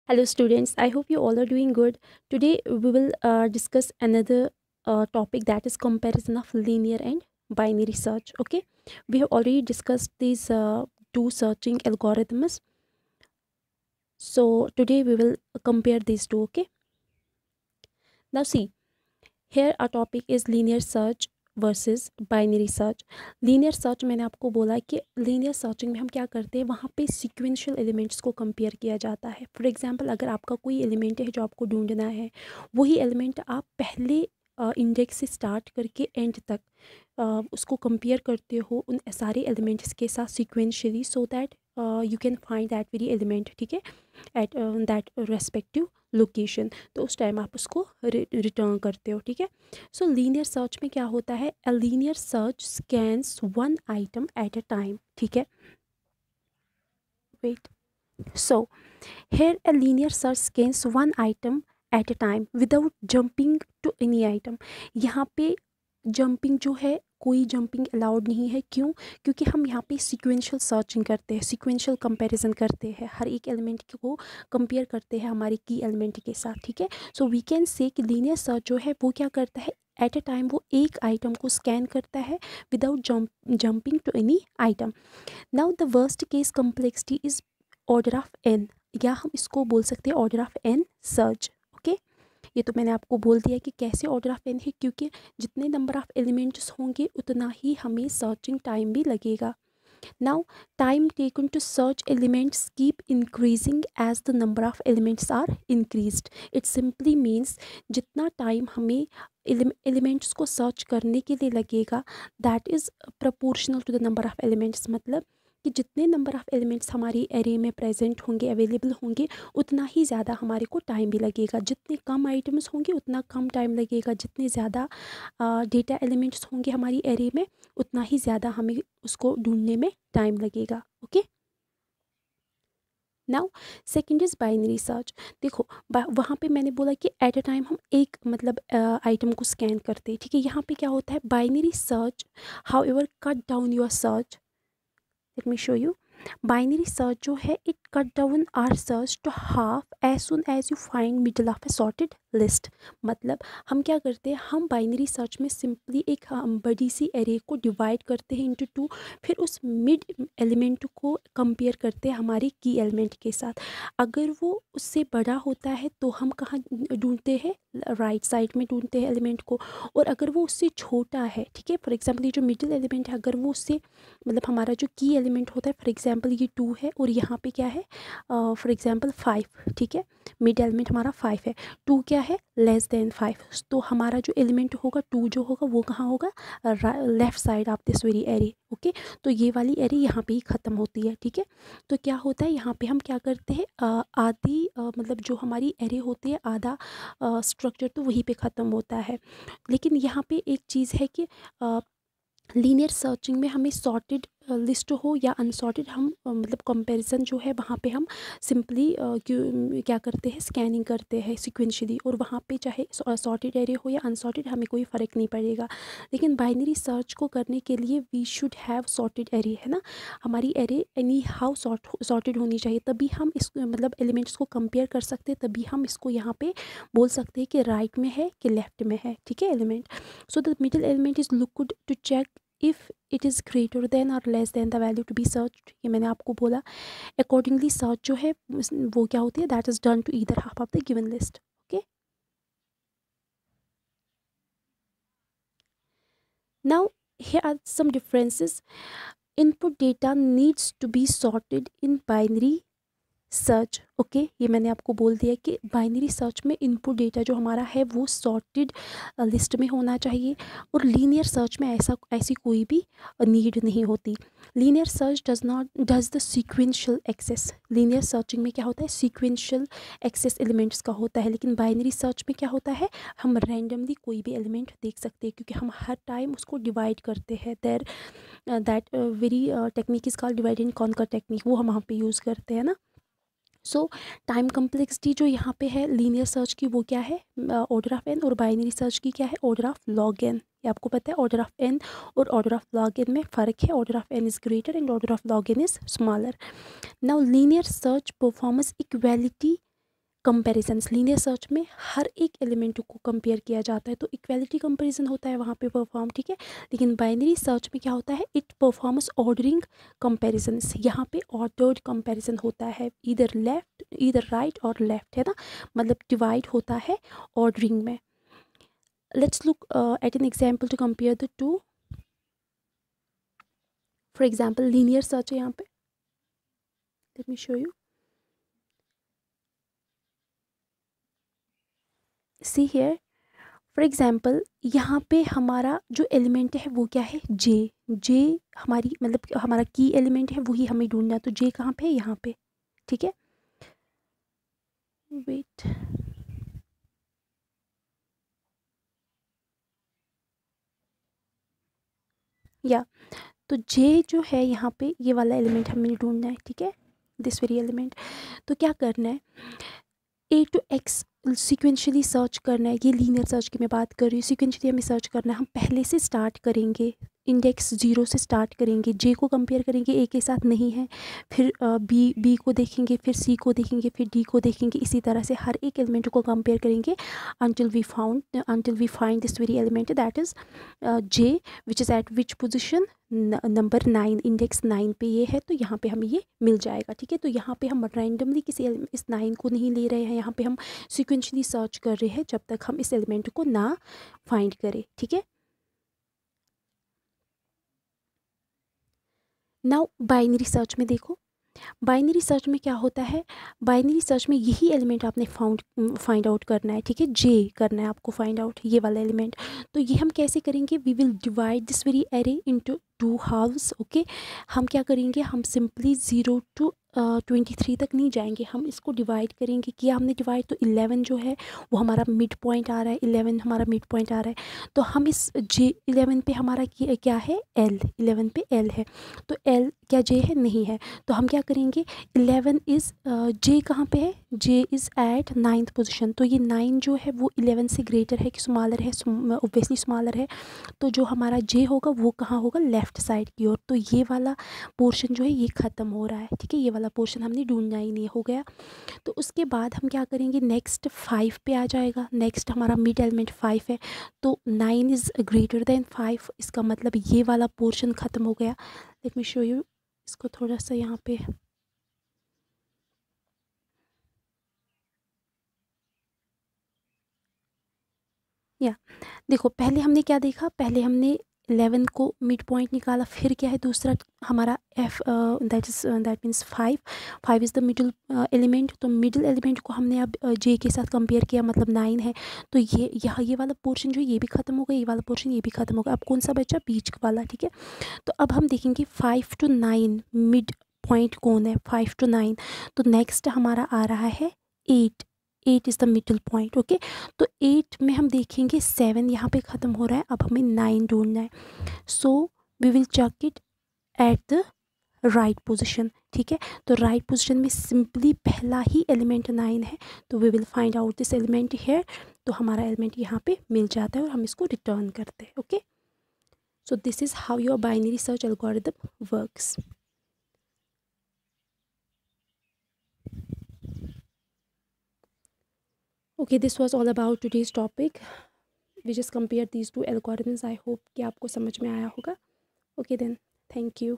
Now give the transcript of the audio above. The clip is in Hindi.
Hello, students. I hope you all are doing good. Today, we will discuss another topic, that is comparison of linear and binary search. Okay, we have already discussed these two searching algorithms. So, today we will compare these two. Okay, now see, here our topic is linear search versus binary search. Linear search मैंने आपको बोला कि लीनियर सर्चिंग में हम क्या करते हैं, वहाँ पे सीक्वेंशियल एलिमेंट्स को कंपेयर किया जाता है. फॉर एग्जांपल, अगर आपका कोई एलिमेंट है जो आपको ढूंढना है, वही एलिमेंट आप पहले इंडेक्स से स्टार्ट करके एंड तक उसको कंपेयर करते हो उन सारे एलिमेंट्स के साथ sequentially, so that you can find that very element. ठीक है, एट दैट रेस्पेक्टिव लोकेशन. तो उस टाइम आप उसको रिटर्न करते हो. ठीक है. सो लीनियर सर्च में क्या होता है, a linear search scans one item at a time. ठीक है, wait. So here a linear search scans one item at a time without jumping to any item. यहाँ पे जंपिंग जो है, कोई जंपिंग अलाउड नहीं है. क्यों? क्योंकि हम यहाँ पे सीक्वेंशियल सर्चिंग करते हैं, सीक्वेंशियल कंपैरिजन करते हैं, हर एक एलिमेंट को कंपेयर करते हैं हमारे की एलिमेंट के साथ. ठीक है. सो वी कैन से कि लीनियर सर्च जो है वो क्या करता है, एट अ टाइम वो एक आइटम को स्कैन करता है without jumping to any item. Now the worst case complexity is order of N, या हम इसको बोल सकते हैं order of N search. Okay, ये तो मैंने आपको बोल दिया कि कैसे ऑर्डर ऑफ एन है, क्योंकि जितने नंबर ऑफ एलिमेंट्स होंगे उतना ही हमें सर्चिंग टाइम भी लगेगा. Now time taken to search elements keep increasing as the number of elements are increased. It simply means जितना टाइम हमें एलिमेंट्स को सर्च करने के लिए लगेगा, that is proportional to the number of elements. मतलब कि जितने नंबर ऑफ़ एलिमेंट्स हमारी एरे में प्रेजेंट होंगे, अवेलेबल होंगे, उतना ही ज़्यादा हमारे को टाइम भी लगेगा. जितने कम आइटम्स होंगे उतना कम टाइम लगेगा. जितने ज़्यादा डेटा एलिमेंट्स होंगे हमारी एरे में, उतना ही ज़्यादा हमें उसको ढूंढने में टाइम लगेगा. Okay. Now second is binary search. देखो, वहाँ पे मैंने बोला कि एट अ टाइम हम एक मतलब आइटम को स्कैन करते हैं. ठीक है. यहाँ पे क्या होता है, binary search however cut down your search. Let me show you. Binary search जो है, it cut down our search to half as soon as you find middle of a sorted list. मतलब हम क्या करते हैं, हम बाइनरी सर्च में सिंपली एक बड़ी सी एरे को डिवाइड करते हैं इनटू टू, फिर उस मिड एलिमेंट को कंपेयर करते हैं हमारे की एलिमेंट के साथ. अगर वो उससे बड़ा होता है तो हम कहाँ ढूंढते हैं, राइट साइड में ढूंढते हैं एलिमेंट को. और अगर वो उससे छोटा है, ठीक है, फॉर एग्जाम्पल ये जो मिडिल एलिमेंट है, अगर वो उससे मतलब हमारा जो की एलिमेंट होता है, फॉर एग्जांपल ये 2 है और यहाँ पे क्या है, फॉर एग्जांपल 5. ठीक है, मिड एलिमेंट हमारा 5 है, 2 क्या है, लेस देन 5. तो हमारा जो एलिमेंट होगा 2 जो होगा वो कहाँ होगा, left side of this very array. Okay. तो ये वाली एरे यहाँ पे ही ख़त्म होती है. ठीक है. तो क्या होता है, यहाँ पे हम क्या करते हैं, आधी मतलब जो हमारी एरे होती है, आधा स्ट्रक्चर तो वहीं पे ख़त्म होता है. लेकिन यहाँ पे एक चीज़ है कि लीनियर सर्चिंग में हमें सॉर्टेड लिस्ट हो या अनसॉर्टेड, हम मतलब कंपैरिजन जो है वहाँ पे हम सिंपली क्या करते हैं, स्कैनिंग करते हैं सिक्वेंशली, और वहाँ पे चाहे सॉर्टेड एरे हो या अनसॉर्टेड हमें कोई फ़र्क नहीं पड़ेगा. लेकिन बाइनरी सर्च को करने के लिए we should have sorted array, है ना. हमारी एरे एनी हाउ सॉर्टेड होनी चाहिए, तभी हम इस मतलब एलिमेंट्स को कंपेयर कर सकते हैं, तभी हम इसको यहाँ पे बोल सकते हैं कि राइट में है कि लेफ्ट में है. ठीक है, element. So the middle element is looked to check if it is greater than और less than the value to be search. ये मैंने आपको बोला. अकॉर्डिंगली सर्च जो है वो क्या होती है, that is done to either half of the given list. Okay. Now here are some differences. Input data needs to be sorted in binary search. Okay, ये मैंने आपको बोल दिया कि बाइनरी सर्च में इनपुट डेटा जो हमारा है वो सॉर्टेड लिस्ट में होना चाहिए, और लीनियर सर्च में ऐसी कोई भी नीड नहीं होती. Linear search does the sequential access. Linear searching में क्या होता है, सीक्वेंशियल एक्सेस एलिमेंट्स का होता है. लेकिन बाइनरी सर्च में क्या होता है, हम रैंडमली कोई भी एलिमेंट देख सकते हैं, क्योंकि हम हर टाइम उसको डिवाइड करते हैं. That very technique is called divide and conquer technique, वो हम वहाँ पे यूज़ करते हैं ना. सो टाइम कम्प्लेक्सिटी जो यहाँ पे है लीनियर सर्च की, वो क्या है, ऑर्डर ऑफ एन, और बाइनरी सर्च की क्या है, ऑर्डर ऑफ लॉग एन. ये आपको पता है, ऑर्डर ऑफ एन और ऑर्डर ऑफ लॉग एन में फ़र्क है. Order of N is greater and order of log N is smaller. Now linear search performance equality comparisons, linear search में हर एक एलिमेंट को कंपेयर किया जाता है, तो इक्वालिटी कंपैरिजन होता है वहाँ पे परफॉर्म, ठीक है। लेकिन बाइनरी सर्च में क्या होता है, इट परफॉर्म्स ऑर्डरिंग कंपैरिजन्स, यहाँ पे ऑर्डर्ड कंपैरिजन होता है, इधर लेफ्ट इधर राइट और लेफ्ट, है ना, मतलब डिवाइड होता है ऑर्डरिंग में। Let's look at an example to compare the two. For example linear search है यहाँ पे, let me show you. See here, for example यहाँ पे हमारा जो एलिमेंट है वो क्या है, जे। जे हमारी मतलब हमारा की एलिमेंट है, वही हमें ढूंढना है। तो जे कहाँ पे है, यहाँ पे, ठीक है। वेट, या तो जे जो है यहाँ पे, ये वाला एलिमेंट हमें ढूंढना है, ठीक है, दिस वेरी एलिमेंट। तो क्या करना है, ए टू एक्स सिक्वेंशली सर्च करना है। ये लीनियर सर्च की मैं बात कर रही हूँ, सिक्वेंशली हमें सर्च करना है। हम पहले से स्टार्ट करेंगे, इंडेक्स 0 से स्टार्ट करेंगे, जे को कंपेयर करेंगे, ए के साथ नहीं है, फिर बी को देखेंगे, फिर सी को देखेंगे, फिर डी को देखेंगे, इसी तरह से हर एक एलिमेंट को कंपेयर करेंगे until we find this very element, that is j, which is at which position, number 9, index 9 पे ये है, तो यहाँ पे हमें ये मिल जाएगा, ठीक है। तो यहाँ पे हम रैंडमली किसी इस 9 को नहीं ले रहे हैं, यहाँ पे हम सिक्वेंशली सर्च कर रहे हैं जब तक हम इस एलिमेंट को ना फाइंड करें, ठीक है। नाउ बाइनरी सर्च में देखो, बाइनरी सर्च में क्या होता है, बाइनरी सर्च में यही एलिमेंट आपने फाइंड आउट करना है, ठीक है, जे करना है आपको फाइंड आउट, ये वाला एलिमेंट। तो ये हम कैसे करेंगे, we will divide this very array into 2 halves, okay. हम क्या करेंगे, हम सिंपली 0 to 23 तक नहीं जाएंगे, हम इसको डिवाइड करेंगे। किया हमने डिवाइड, तो 11 जो है वो हमारा मिड पॉइंट आ रहा है, 11 हमारा मिड पॉइंट आ रहा है। तो हम इस जे 11 पे हमारा क्या है, एल, 11 पे एल है, तो एल क्या जे है, नहीं है। तो हम क्या करेंगे, 11 इज़ जे कहाँ पे है, जे इज़ एट 9th पोजिशन। तो ये 9 जो है वो 11 से ग्रेटर है कि स्मॉलर है, ऑब्वियसली स्मॉलर है। तो जो हमारा जे होगा वो कहाँ होगा, लेफ़्ट साइड की ओर। तो ये वाला पोर्शन जो है ये ख़त्म हो रहा है, ठीक है, ये वाला पोर्शन हमने ढूंढना ही नहीं, हो गया। तो उसके बाद हम क्या करेंगे, नेक्स्ट 5 पे आ जाएगा, नेक्स्ट हमारा मिड एलिमेंट 5 है, तो 9 इज़ ग्रेटर देन 5, इसका मतलब ये वाला पोर्शन ख़त्म हो गया। लेट मी शो यू, इसको थोड़ा सा यहाँ पे, या देखो, पहले हमने क्या देखा, पहले हमने 11 को मिड पॉइंट निकाला, फिर क्या है दूसरा हमारा F, that means 5 is the middle element. तो मिडिल एलिमेंट को हमने अब जे के साथ कंपेयर किया, मतलब 9 है। तो ये वाला पोर्शन जो है ये भी ख़त्म हो गया, ये वाला पोर्शन ये भी ख़त्म हो गया। अब कौन सा बचा, बीच वाला, ठीक है। तो अब हम देखेंगे 5 to 9 मिड पॉइंट कौन है, 5 to 9। तो नेक्स्ट हमारा आ रहा है 8, 8 is the middle point, okay. तो 8 में हम देखेंगे 7 यहाँ पे ख़त्म हो रहा है, अब हमें 9 ढूंढना है। So we will check it at the right position, ठीक है। तो राइट पोजिशन में सिंपली पहला ही एलिमेंट 9 है, तो we will find out this element here. तो हमारा एलिमेंट यहाँ पे मिल जाता है और हम इसको रिटर्न करते हैं, okay. So this is how your binary search algorithm works. Okay, this was all about today's topic. We just compared these two algorithms. I hope कि आपको समझ में आया होगा. Okay then, thank you.